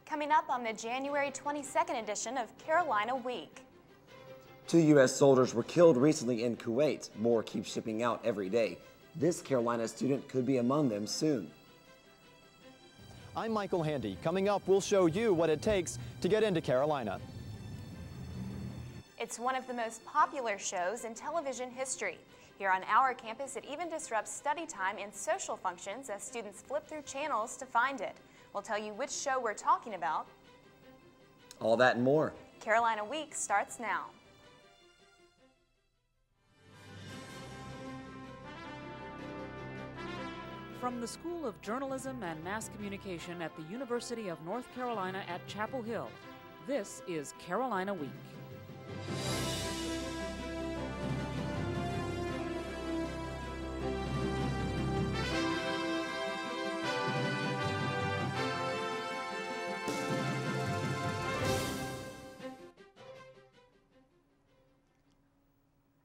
Coming up on the January 22nd edition of Carolina Week. 2 U.S. soldiers were killed recently in Kuwait. More keep shipping out every day. This Carolina student could be among them soon. I'm Michael Handy. Coming up, we'll show you what it takes to get into Carolina. It's one of the most popular shows in television history. Here on our campus, it even disrupts study time and social functions as students flip through channels to find it. We'll tell you which show we're talking about. All that and more. Carolina Week starts now. From the School of Journalism and Mass Communication at the University of North Carolina at Chapel Hill, this is Carolina Week.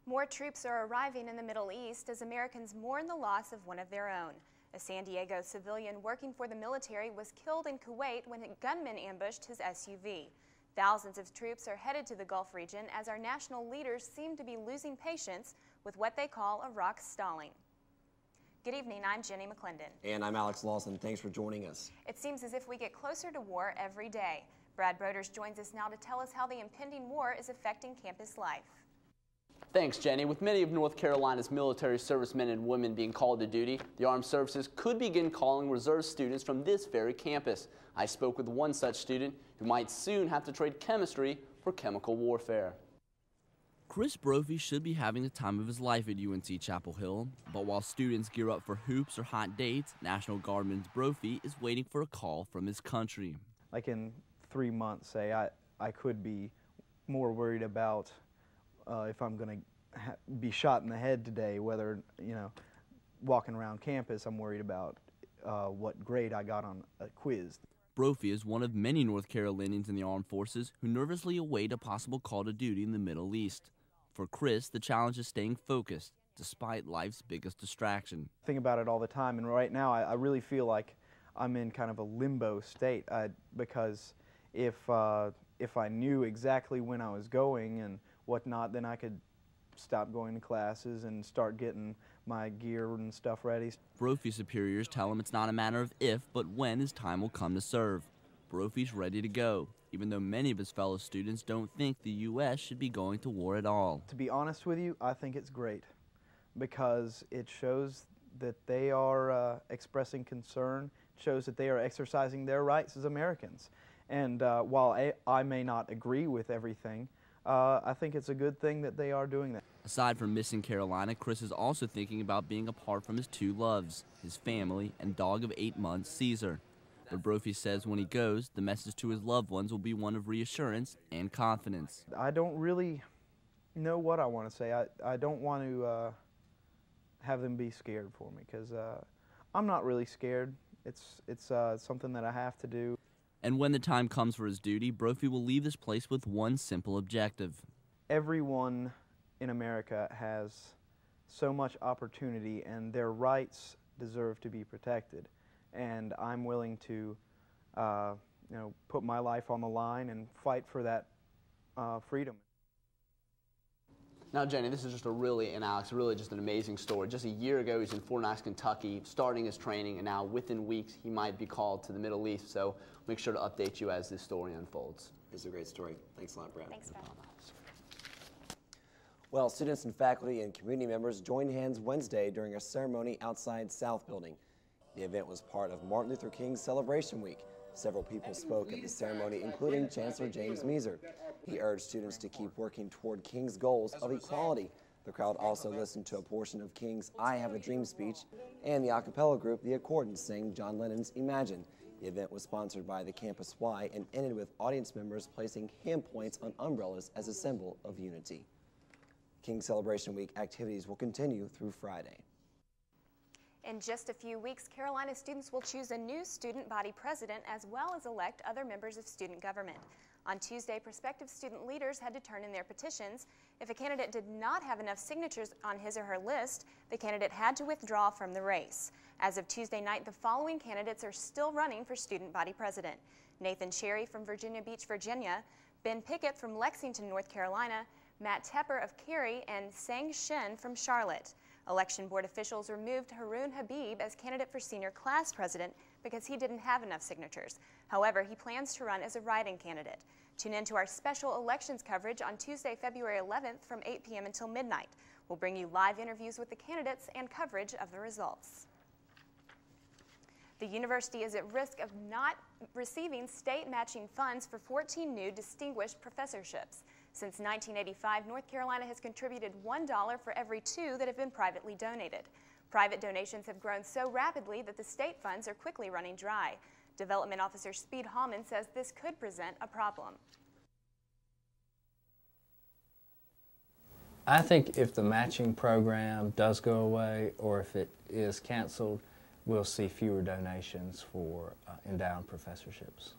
More troops are arriving in the Middle East as Americans mourn the loss of one of their own. A San Diego civilian working for the military was killed in Kuwait when a gunman ambushed his SUV. Thousands of troops are headed to the Gulf region as our national leaders seem to be losing patience with what they call Iraq stalling. Good evening, I'm Jenny McClendon. And I'm Alex Lawson. Thanks for joining us. It seems as if we get closer to war every day. Brad Broders joins us now to tell us how the impending war is affecting campus life. Thanks, Jenny. With many of North Carolina's military servicemen and women being called to duty, the Armed Services could begin calling reserve students from this very campus. I spoke with one such student who might soon have to trade chemistry for chemical warfare. Chris Brophy should be having the time of his life at UNC Chapel Hill, but while students gear up for hoops or hot dates, National Guardman Brophy is waiting for a call from his country. Like in 3 months, say, I could be more worried about if I'm going to be shot in the head today, whether, walking around campus, I'm worried about what grade I got on a quiz. Brophy is one of many North Carolinians in the armed forces who nervously await a possible call to duty in the Middle East. For Chris, the challenge is staying focused, despite life's biggest distraction. I think about it all the time, and right now I really feel like I'm in kind of a limbo state because if I knew exactly when I was going and whatnot, then I could stop going to classes and start getting my gear and stuff ready. Brophy's superiors tell him it's not a matter of if, but when his time will come to serve. Brophy's ready to go, even though many of his fellow students don't think the U.S. should be going to war at all. To be honest with you, I think it's great because it shows that they are expressing concern, shows that they are exercising their rights as Americans. And while I may not agree with everything, I think it's a good thing that they are doing that. Aside from missing Carolina, Chris is also thinking about being apart from his two loves, his family and dog of 8 months, Caesar. But Brophy says when he goes, the message to his loved ones will be one of reassurance and confidence. I don't really know what I want to say. I don't want to have them be scared for me because I'm not really scared. It's something that I have to do. And when the time comes for his duty, Brophy will leave this place with one simple objective. Everyone in America has so much opportunity and their rights deserve to be protected. And I'm willing to put my life on the line and fight for that freedom. Now, Jenny, this is just and Alex, really just an amazing story. Just a year ago, he's in Fort Knox, Kentucky, starting his training, and now within weeks, he might be called to the Middle East. So make sure to update you as this story unfolds. It's a great story. Thanks a lot, Brad. Thanks, Brad. Well, students and faculty and community members joined hands Wednesday during a ceremony outside South Building. The event was part of Martin Luther King's Celebration Week. Several people spoke at the ceremony, including Chancellor James Measer. He urged students to keep working toward King's goals of equality. The crowd also listened to a portion of King's I Have a Dream speech, and the a cappella group The Accordants sang John Lennon's Imagine. The event was sponsored by the Campus Y and ended with audience members placing hand points on umbrellas as a symbol of unity. King's Celebration Week activities will continue through Friday. In just a few weeks, Carolina students will choose a new student body president as well as elect other members of student government. On Tuesday, prospective student leaders had to turn in their petitions. If a candidate did not have enough signatures on his or her list, the candidate had to withdraw from the race. As of Tuesday night, the following candidates are still running for student body president: Nathan Cherry from Virginia Beach, Virginia, Ben Pickett from Lexington, North Carolina, Matt Tepper of Cary, and Sang Shen from Charlotte. Election board officials removed Haroon Habib as candidate for senior class president because he didn't have enough signatures. However, he plans to run as a write-in candidate. Tune in to our special elections coverage on Tuesday, February 11th from 8 p.m. until midnight. We'll bring you live interviews with the candidates and coverage of the results. The university is at risk of not receiving state matching funds for 14 new distinguished professorships. Since 1985, North Carolina has contributed $1 for every 2 that have been privately donated. Private donations have grown so rapidly that the state funds are quickly running dry. Development Officer Speed Hallman says this could present a problem. I think if the matching program does go away or if it is canceled, we'll see fewer donations for endowed professorships.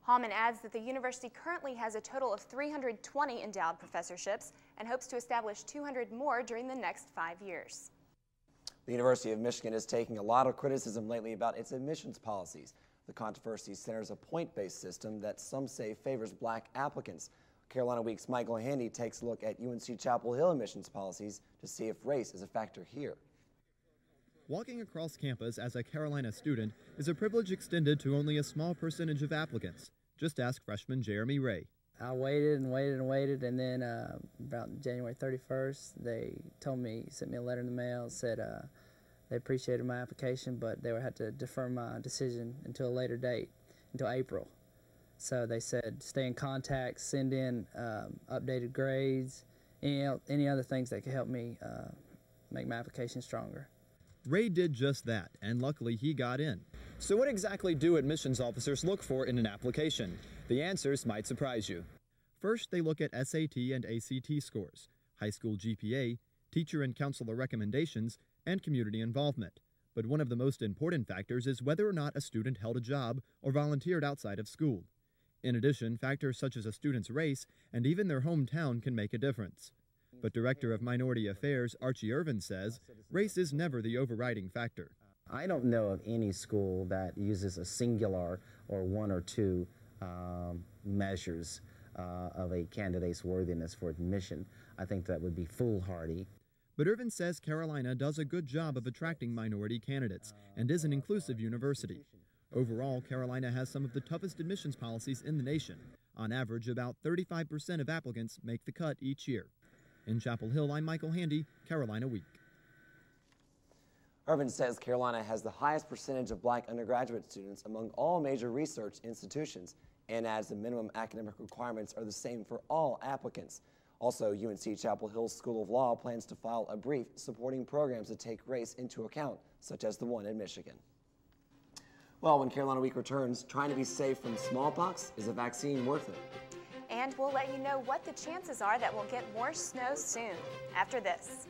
Hallman adds that the university currently has a total of 320 endowed professorships and hopes to establish 200 more during the next 5 years. The University of Michigan is taking a lot of criticism lately about its admissions policies. The controversy centers a point-based system that some say favors black applicants. Carolina Week's Michael Handy takes a look at UNC Chapel Hill admissions policies to see if race is a factor here. Walking across campus as a Carolina student is a privilege extended to only a small percentage of applicants. Just ask freshman Jeremy Ray. I waited and waited and waited, and then about January 31st, they told me, sent me a letter in the mail, said they appreciated my application, but they would have to defer my decision until a later date, until April. So they said stay in contact, send in updated grades, any other things that could help me make my application stronger. Ray did just that, and luckily he got in. So what exactly do admissions officers look for in an application? The answers might surprise you. First, they look at SAT and ACT scores, high school GPA, teacher and counselor recommendations, and community involvement. But one of the most important factors is whether or not a student held a job or volunteered outside of school. In addition, factors such as a student's race and even their hometown can make a difference. But Director of Minority Affairs Archie Irvin says race is never the overriding factor. I don't know of any school that uses a singular or one or two measures of a candidate's worthiness for admission. I think that would be foolhardy. But Irvin says Carolina does a good job of attracting minority candidates and is an inclusive university. Overall, Carolina has some of the toughest admissions policies in the nation. On average, about 35% of applicants make the cut each year. In Chapel Hill, I'm Michael Handy, Carolina Week. Irvin says Carolina has the highest percentage of black undergraduate students among all major research institutions and adds the minimum academic requirements are the same for all applicants. Also, UNC Chapel Hill's School of Law plans to file a brief supporting programs that take race into account, such as the one in Michigan. Well, when Carolina Week returns, trying to be safe from smallpox, is a vaccine worth it? And we'll let you know what the chances are that we'll get more snow soon, after this.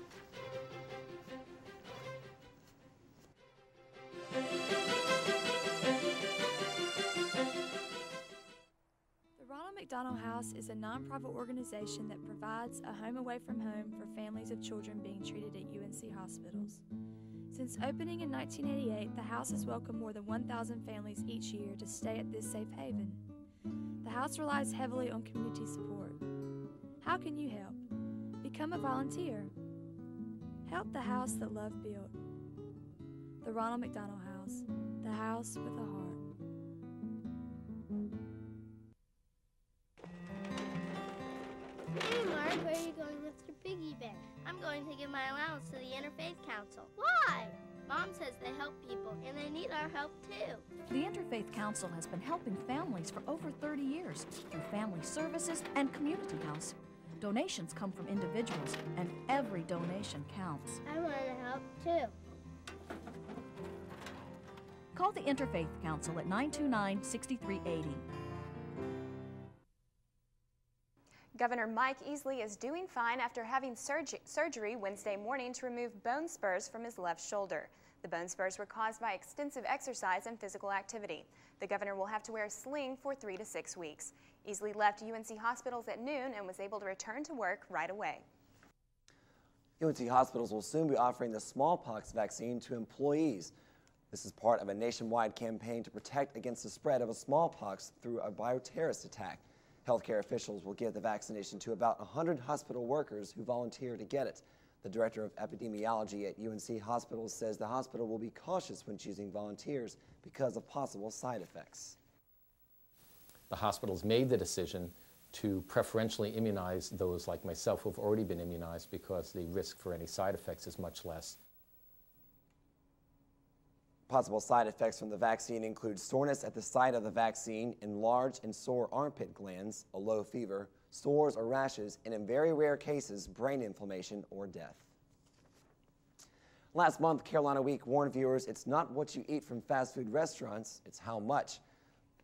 The Ronald McDonald House is a nonprofit organization that provides a home away from home for families of children being treated at UNC hospitals. Since opening in 1988, the house has welcomed more than 1,000 families each year to stay at this safe haven. The house relies heavily on community support. How can you help? Become a volunteer. Help the house that love built. The Ronald McDonald House, the house with a heart. Hey Mark, where are you going with your piggy bank? I'm going to give my allowance to the Interfaith Council. Why? Mom says they help people, and they need our help too. The Interfaith Council has been helping families for over 30 years through family services and community house. Donations come from individuals, and every donation counts. I want to help too. Call the Interfaith Council at 929-6380. Governor Mike Easley is doing fine after having surgery Wednesday morning to remove bone spurs from his left shoulder. The bone spurs were caused by extensive exercise and physical activity. The governor will have to wear a sling for 3 to 6 weeks. Easley left UNC hospitals at noon and was able to return to work right away. UNC hospitals will soon be offering the smallpox vaccine to employees. This is part of a nationwide campaign to protect against the spread of a smallpox through a bioterrorist attack. Healthcare officials will give the vaccination to about 100 hospital workers who volunteer to get it. The director of epidemiology at UNC Hospitals says the hospital will be cautious when choosing volunteers because of possible side effects. The hospitals made the decision to preferentially immunize those like myself who have already been immunized because the risk for any side effects is much less. Possible side effects from the vaccine include soreness at the site of the vaccine, enlarged and sore armpit glands, a low fever, sores or rashes, and in very rare cases, brain inflammation or death. Last month, Carolina Week warned viewers it's not what you eat from fast food restaurants, it's how much.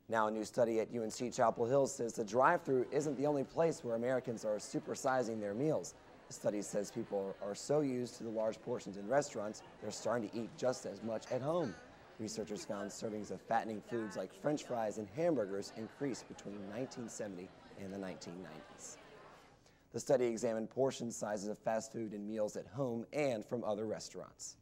Now a new study at UNC Chapel Hill says the drive-thru isn't the only place where Americans are supersizing their meals. The study says people are so used to the large portions in restaurants, they're starting to eat just as much at home. Researchers found servings of fattening foods like French fries and hamburgers increased between 1970 and the 1990s. The study examined portion sizes of fast food and meals at home and from other restaurants.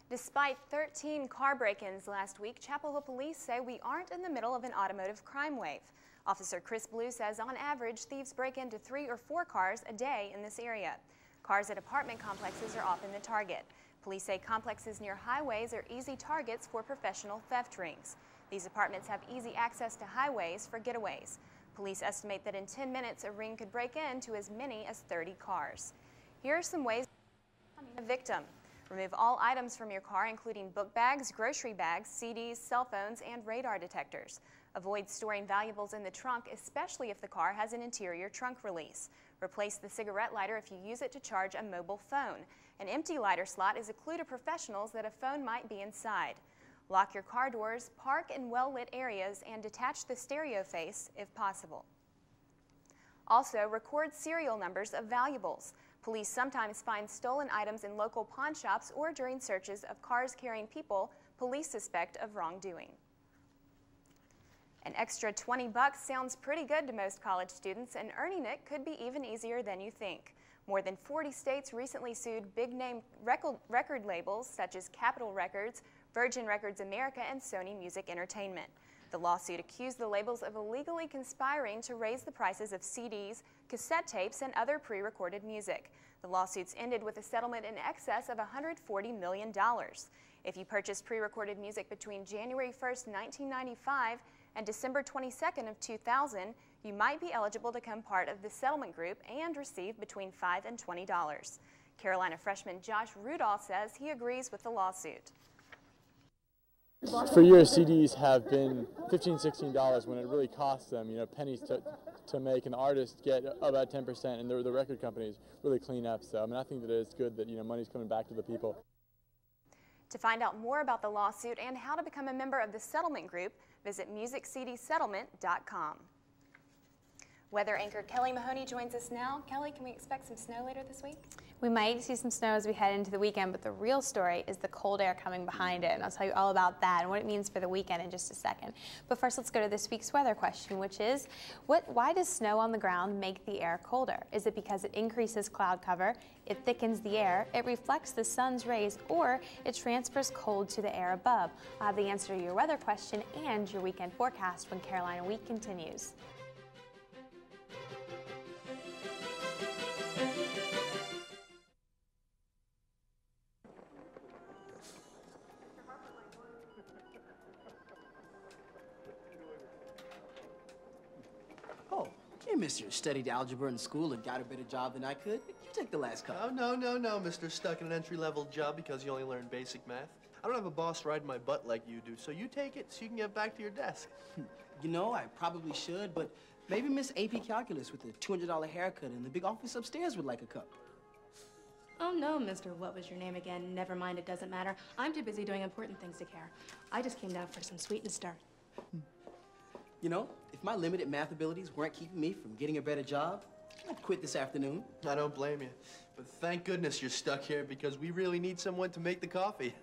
Despite 13 car break-ins last week, Chapel Hill police say we aren't in the middle of an automotive crime wave. Officer Chris Blue says on average, thieves break into 3 or 4 cars a day in this area. Cars at apartment complexes are often the target. Police say complexes near highways are easy targets for professional theft rings. These apartments have easy access to highways for getaways. Police estimate that in 10 minutes, a ring could break into as many as 30 cars. Here are some ways to become a victim. Remove all items from your car, including book bags, grocery bags, CDs, cell phones, and radar detectors. Avoid storing valuables in the trunk, especially if the car has an interior trunk release. Replace the cigarette lighter if you use it to charge a mobile phone. An empty lighter slot is a clue to professionals that a phone might be inside. Lock your car doors, park in well-lit areas, and detach the stereo face if possible. Also, record serial numbers of valuables. Police sometimes find stolen items in local pawn shops or during searches of cars carrying people police suspect of wrongdoing. An extra $20 sounds pretty good to most college students, and earning it could be even easier than you think. More than 40 states recently sued big-name record labels such as Capitol Records, Virgin Records America, and Sony Music Entertainment. The lawsuit accused the labels of illegally conspiring to raise the prices of CDs, cassette tapes, and other pre-recorded music. The lawsuits ended with a settlement in excess of $140 million. If you purchased pre-recorded music between January 1st, 1995 and December 22nd of 2000, you might be eligible to become part of the settlement group and receive between $5 and $20. Carolina freshman Josh Rudolph says he agrees with the lawsuit. For years, CDs have been $15, $16 when it really costs them, pennies to make, and the artists get about 10%, and the record companies really clean up. So, I think that it's good that, money's coming back to the people. To find out more about the lawsuit and how to become a member of the settlement group, visit MusicCDSettlement.com. Weather anchor Kelly Mahoney joins us now. Kelly, can we expect some snow later this week? We might see some snow as we head into the weekend, but the real story is the cold air coming behind it, and I'll tell you all about that and what it means for the weekend in just a second. But first, let's go to this week's weather question, which is, why does snow on the ground make the air colder? Is it because it increases cloud cover, it thickens the air, it reflects the sun's rays, or it transfers cold to the air above? I'll have the answer to your weather question and your weekend forecast when Carolina Week continues. Hey, mister, studied algebra in school and got a better job than I could. You took the last couple. Oh, no, mister. Stuck in an entry-level job because you only learned basic math. I don't have a boss riding my butt like you do, so you take it so you can get back to your desk. I probably should, but maybe Miss AP Calculus with a $200 haircut in the big office upstairs would like a cup. Oh, no, Mr. What was your name again? Never mind, it doesn't matter. I'm too busy doing important things to care. I just came down for some sweet and stir. You know, if my limited math abilities weren't keeping me from getting a better job, I'd quit this afternoon. I don't blame you. But thank goodness you're stuck here because we really need someone to make the coffee.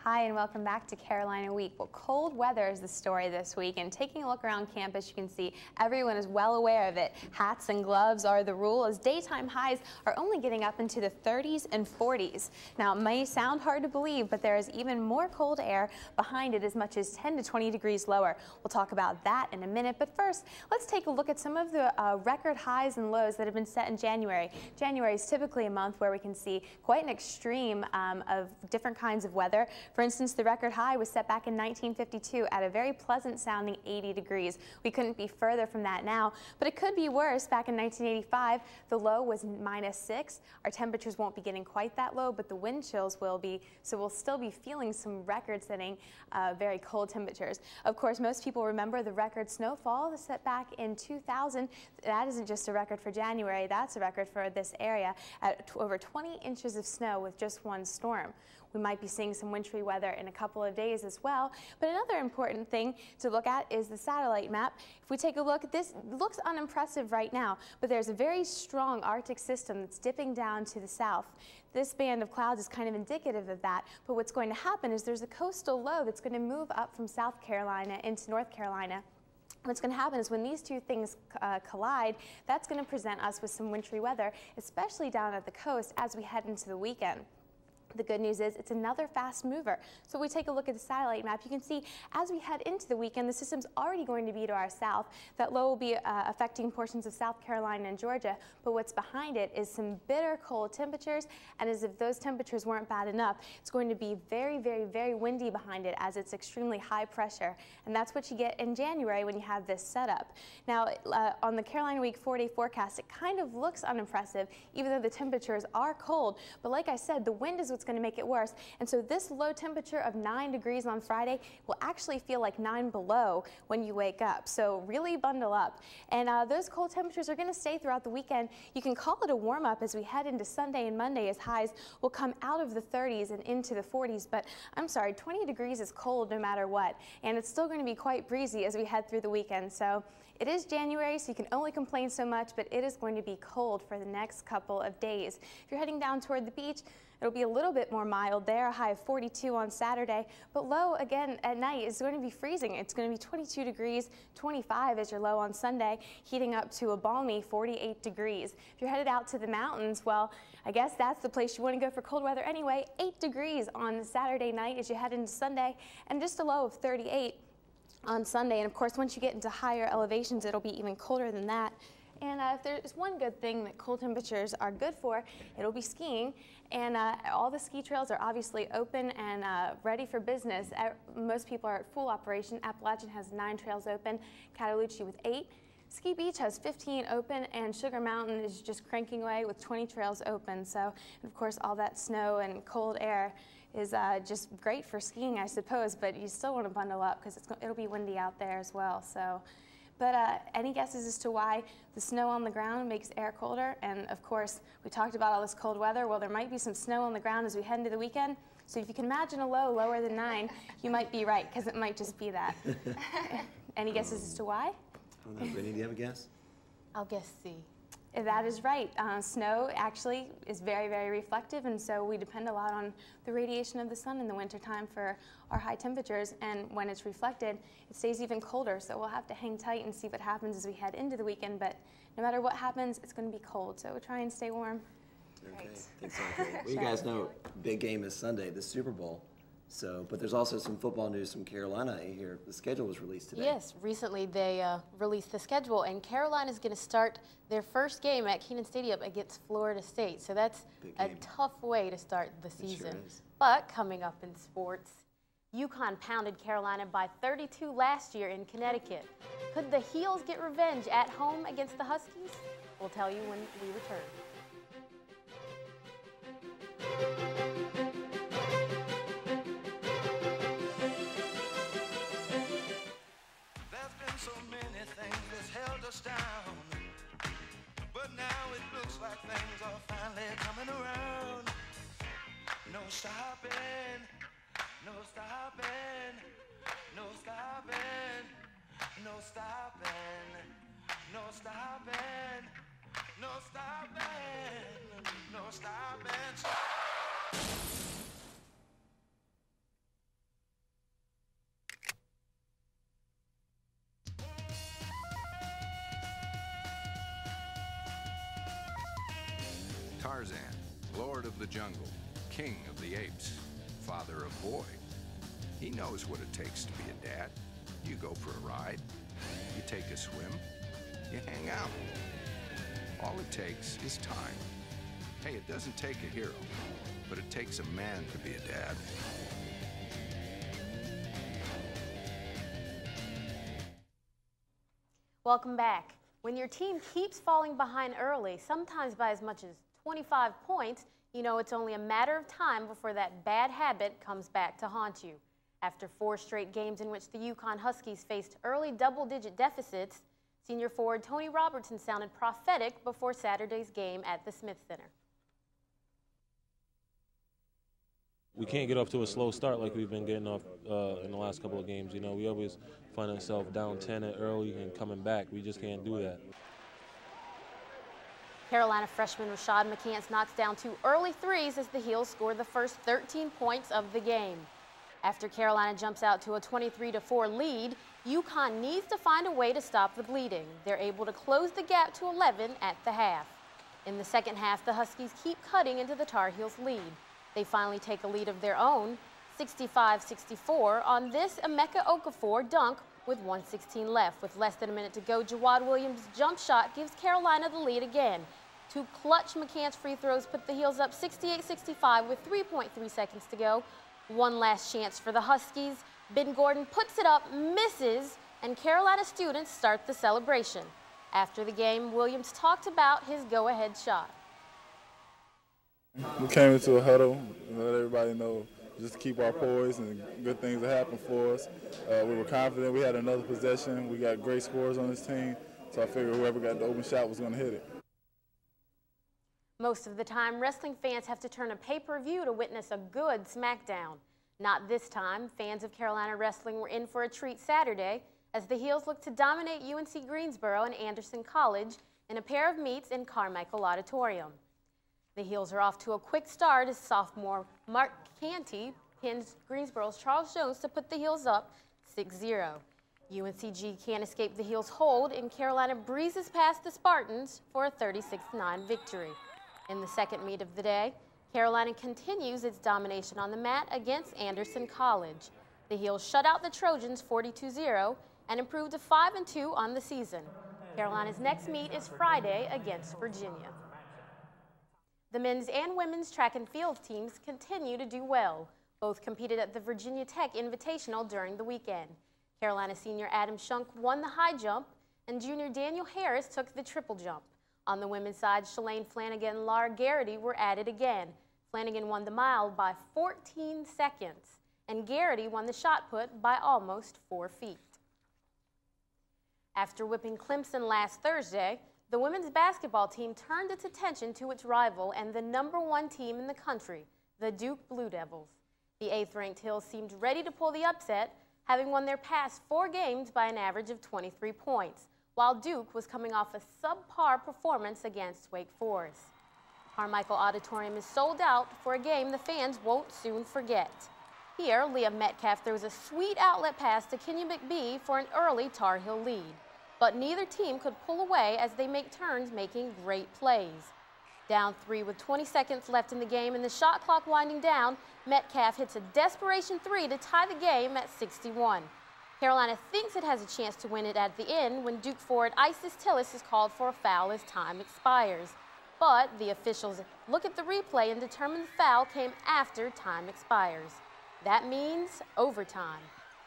Hi, and welcome back to Carolina Week. Well, cold weather is the story this week, and taking a look around campus, you can see everyone is well aware of it. Hats and gloves are the rule, as daytime highs are only getting up into the 30s and 40s. Now, it may sound hard to believe, but there is even more cold air behind it, as much as 10 to 20 degrees lower. We'll talk about that in a minute, but first, let's take a look at some of the record highs and lows that have been set in January. January is typically a month where we can see quite an extreme of different kinds of weather. For instance, the record high was set back in 1952 at a very pleasant sounding 80 degrees. We couldn't be further from that now, but it could be worse. Back in 1985, the low was -6. Our temperatures won't be getting quite that low, but the wind chills will be, so we'll still be feeling some record-setting very cold temperatures. Of course, most people remember the record snowfall set back in 2000. That isn't just a record for January, that's a record for this area at over 20 inches of snow with just one storm. We might be seeing some wintry weather in a couple of days as well. But another important thing to look at is the satellite map. If we take a look, this looks unimpressive right now, but there's a very strong Arctic system that's dipping down to the south. This band of clouds is kind of indicative of that, but what's going to happen is there's a coastal low that's going to move up from South Carolina into North Carolina. What's going to happen is when these two things collide, that's going to present us with some wintry weather, especially down at the coast as we head into the weekend. The good news is it's another fast mover. So if we take a look at the satellite map, you can see as we head into the weekend, the system's already going to be to our south. That low will be affecting portions of South Carolina and Georgia, but what's behind it is some bitter cold temperatures, and as if those temperatures weren't bad enough, it's going to be very, very, very windy behind it as it's extremely high pressure, and that's what you get in January when you have this setup. Now, on the Carolina Week 4-day forecast, it kind of looks unimpressive, even though the temperatures are cold, but like I said, the wind is what's going to make it worse. And so this low temperature of 9 degrees on Friday will actually feel like 9 below when you wake up. So really bundle up. And those cold temperatures are going to stay throughout the weekend. You can call it a warm up as we head into Sunday and Monday, as highs will come out of the 30s and into the 40s. But I'm sorry, 20 degrees is cold no matter what. And it's still going to be quite breezy as we head through the weekend. So it is January, so you can only complain so much, but it is going to be cold for the next couple of days. If you're heading down toward the beach, it'll be a little bit more mild there, a high of 42 on Saturday, but low again at night is going to be freezing. It's going to be 22 degrees, 25 as your low on Sunday, heating up to a balmy 48 degrees. If you're headed out to the mountains, well, I guess that's the place you want to go for cold weather anyway. 8 degrees on Saturday night as you head into Sunday, and just a low of 38 on Sunday. And of course, once you get into higher elevations, it'll be even colder than that. And if there's one good thing that cold temperatures are good for, it'll be skiing. And all the ski trails are obviously open and ready for business. Most people are at full operation. Appalachian has 9 trails open, Cataloochee with 8. Ski Beach has 15 open, and Sugar Mountain is just cranking away with 20 trails open. So, and of course, all that snow and cold air is just great for skiing, I suppose, but you still want to bundle up because it'll be windy out there as well. So. But any guesses as to why the snow on the ground makes air colder? And of course, we talked about all this cold weather. Well, there might be some snow on the ground as we head into the weekend. So if you can imagine a low lower than 9, you might be right, because it might just be that. Any guesses as to why? I don't know. Brittany, do you have a guess? I'll guess C. That is right. Snow actually is very, very reflective, and so we depend a lot on the radiation of the sun in the wintertime for our high temperatures, and when it's reflected, it stays even colder, so we'll have to hang tight and see what happens as we head into the weekend, but no matter what happens, it's going to be cold, so try and stay warm. Okay, thanks, Andre. Well, you guys know, big game is Sunday, the Super Bowl. So, but there's also some football news from Carolina here. The schedule was released today. Yes, recently they released the schedule, and Carolina is going to start their first game at Kenan Stadium against Florida State. So that's a tough way to start the season. Sure is. But coming up in sports, UConn pounded Carolina by 32 last year in Connecticut. Could the Heels get revenge at home against the Huskies? We'll tell you when we return. So many things us down. But now it looks like things are finally coming around. No stopping, no stopping, no stopping, no stopping, no stopping, no stopping, no stopping. Tarzan, Lord of the Jungle, King of the Apes, father of boy. He knows what it takes to be a dad. You go for a ride, you take a swim, you hang out. All it takes is time. Hey, it doesn't take a hero, but it takes a man to be a dad. Welcome back. When your team keeps falling behind early, sometimes by as much as 25 points, you know it's only a matter of time before that bad habit comes back to haunt you. After 4 straight games in which the UConn Huskies faced early double-digit deficits, senior forward Tony Robertson sounded prophetic before Saturday's game at the Smith Center. We can't get off to a slow start like we've been getting off in the last couple of games. You know, we always find ourselves down 10 at early and coming back. We just can't do that. Carolina freshman Rashad McCants knocks down 2 early threes as the Heels score the first 13 points of the game. After Carolina jumps out to a 23-4 lead, UConn needs to find a way to stop the bleeding. They're able to close the gap to 11 at the half. In the second half, the Huskies keep cutting into the Tar Heels' lead. They finally take a lead of their own, 65-64, on this Emeka Okafor dunk with 1:16 left. With less than a minute to go, Jawad Williams' jump shot gives Carolina the lead again. 2 clutch McCants free throws put the Heels up 68-65 with 3.3 seconds to go. One last chance for the Huskies. Ben Gordon puts it up, misses, and Carolina students start the celebration. After the game, Williams talked about his go-ahead shot. We came into a huddle and let everybody know just to keep our poise and good things that happen for us. We were confident. We had another possession. We got great scores on this team, so I figured whoever got the open shot was going to hit it. Most of the time, wrestling fans have to turn to pay-per-view to witness a good SmackDown. Not this time. Fans of Carolina wrestling were in for a treat Saturday as the Heels looked to dominate UNC Greensboro and Anderson College in a pair of meets in Carmichael Auditorium. The Heels are off to a quick start as sophomore Mark Canty pins Greensboro's Charles Jones to put the Heels up 6-0. UNCG can't escape the Heels' hold, and Carolina breezes past the Spartans for a 36-9 victory. In the second meet of the day, Carolina continues its domination on the mat against Anderson College. The Heels shut out the Trojans 42-0 and improved to 5-2 on the season. Carolina's next meet is Friday against Virginia. The men's and women's track and field teams continue to do well. Both competed at the Virginia Tech Invitational during the weekend. Carolina senior Adam Shunk won the high jump, and junior Daniel Harris took the triple jump. On the women's side, Shalane Flanagan and Laura Garrity were at it again. Flanagan won the mile by 14 seconds, and Garrity won the shot put by almost 4 feet. After whipping Clemson last Thursday, the women's basketball team turned its attention to its rival and the #1 team in the country, the Duke Blue Devils. The 8th-ranked Heels seemed ready to pull the upset, having won their past 4 games by an average of 23 points, while Duke was coming off a subpar performance against Wake Forest. Carmichael Auditorium is sold out for a game the fans won't soon forget. Here, Leah Metcalf throws a sweet outlet pass to Kenya McBee for an early Tar Heel lead. But neither team could pull away as they make turns making great plays. Down 3 with 20 seconds left in the game and the shot clock winding down, Metcalf hits a desperation 3 to tie the game at 61. Carolina thinks it has a chance to win it at the end when Duke forward Isis Tillis is called for a foul as time expires. But the officials look at the replay and determine the foul came after time expires. That means overtime.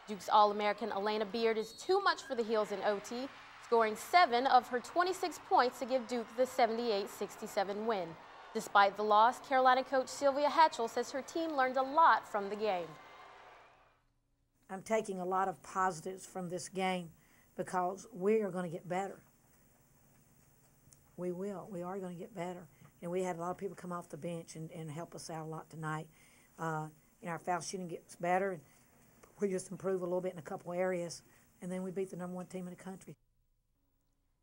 Duke's All-American Elena Beard is too much for the Heels in OT, scoring 7 of her 26 points to give Duke the 78-67 win. Despite the loss, Carolina coach Sylvia Hatchell says her team learned a lot from the game. I'm taking a lot of positives from this game because we are going to get better. we will. We are going to get better. And we had a lot of people come off the bench and help us out a lot tonight. Our foul shooting gets better, and we just improve a little bit in a couple areas, and then we beat the #1 team in the country.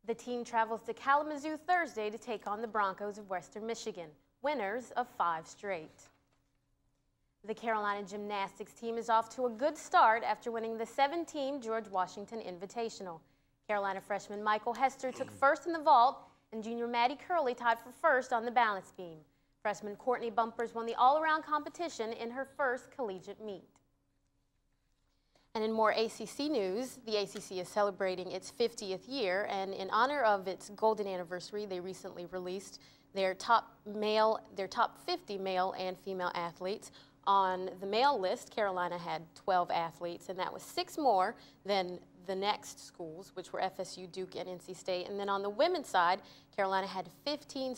The team travels to Kalamazoo Thursday to take on the Broncos of Western Michigan, winners of 5 straight. The Carolina gymnastics team is off to a good start after winning the 7-team George Washington Invitational. Carolina freshman Michael Hester took first in the vault, and junior Maddie Curley tied for first on the balance beam. Freshman Courtney Bumpers won the all-around competition in her first collegiate meet. And in more ACC news, the ACC is celebrating its 50th year, and in honor of its golden anniversary, they recently released their top 50 male and female athletes. On the male list, Carolina had 12 athletes, and that was 6 more than the next schools, which were FSU, Duke, and NC State. And then on the women's side, Carolina had 15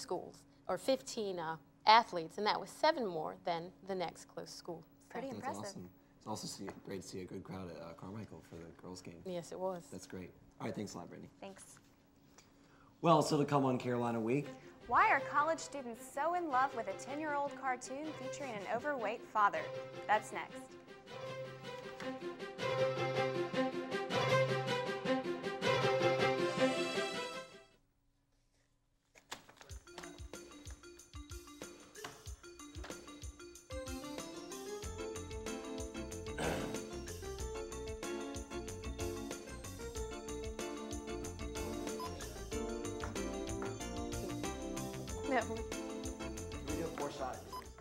athletes, and that was 7 more than the next close school. Pretty impressive. Awesome. It's also great to see a good crowd at Carmichael for the girls' game. Yes, it was. That's great. All right, thanks a lot, Brittany. Thanks. Well, still to come on Carolina Week. Why are college students so in love with a 10-year-old cartoon featuring an overweight father? That's next.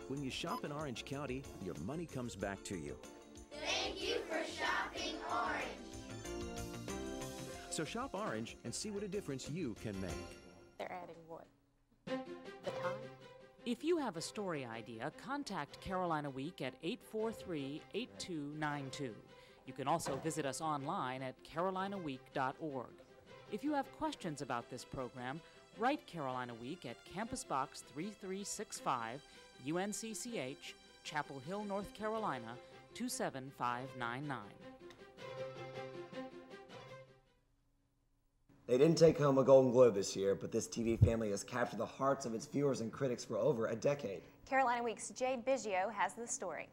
When you shop in Orange County, your money comes back to you. Thank you for shopping Orange. So shop Orange and see what a difference you can make. They're adding what? The time? If you have a story idea, contact Carolina Week at 843-8292. You can also visit us online at carolinaweek.org. If you have questions about this program, write Carolina Week at Campus Box 3365, UNCCH, Chapel Hill, North Carolina, 27599. They didn't take home a Golden Globe this year, but this TV family has captured the hearts of its viewers and critics for over a decade. Carolina Week's Jade Biggio has the story.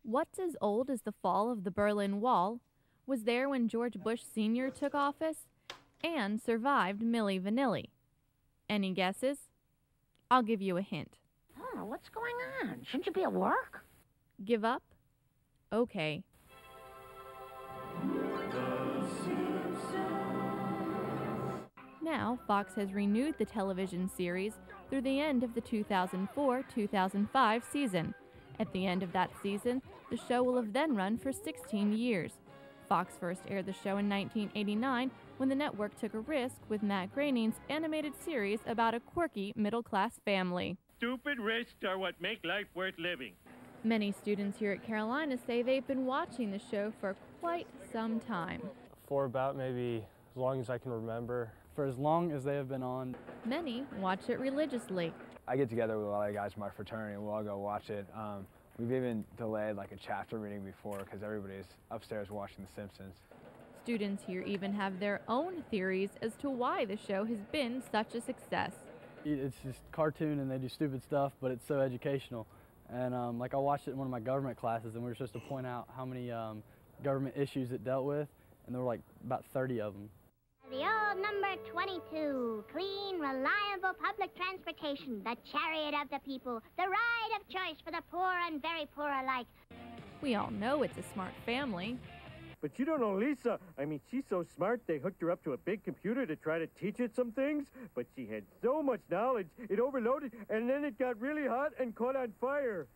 What's as old as the fall of the Berlin Wall was there when George Bush Sr. took office and survived Milli Vanilli. Any guesses? I'll give you a hint. Oh, what's going on? Shouldn't you be at work? Give up? Okay. Now, Fox has renewed the television series through the end of the 2004-2005 season. At the end of that season, the show will have then run for 16 years. Fox first aired the show in 1989 when the network took a risk with Matt Groening's animated series about a quirky middle-class family. Stupid risks are what make life worth living. Many students here at Carolina say they've been watching the show for quite some time. For about maybe as long as I can remember. For as long as they have been on. Many watch it religiously. I get together with a lot of guys from my fraternity and we'll all go watch it. We've even delayed like a chapter reading before because everybody's upstairs watching The Simpsons. Students here even have their own theories as to why the show has been such a success. It's just cartoon and they do stupid stuff, but it's so educational. And like I watched it in one of my government classes and we were supposed to point out how many government issues it dealt with, and there were like about 30 of them. The old number 22, clean, reliable public transportation, the chariot of the people, the ride of choice for the poor and very poor alike. We all know it's a smart family. But you don't know Lisa. I mean, she's so smart, they hooked her up to a big computer to try to teach it some things, but she had so much knowledge, it overloaded, and then it got really hot and caught on fire.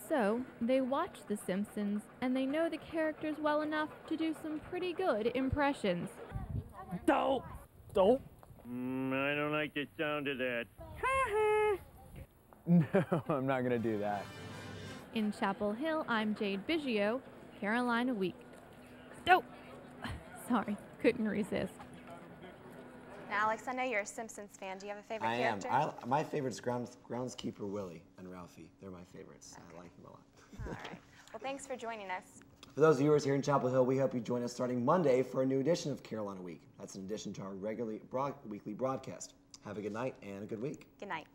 So, they watch The Simpsons, and they know the characters well enough to do some pretty good impressions. Don't. I don't like the sound of that. No, I'm not going to do that. In Chapel Hill, I'm Jade Biggio, Carolina Week. Oh, sorry, couldn't resist. Now, Alex, I know you're a Simpsons fan. Do you have a favorite character? I am. My favorite is Groundskeeper Willie and Ralphie. They're my favorites. Okay. I like them a lot. All right. Well, thanks for joining us. For those viewers here in Chapel Hill, we hope you join us starting Monday for a new edition of Carolina Week. That's in addition to our weekly broadcast. Have a good night and a good week. Good night.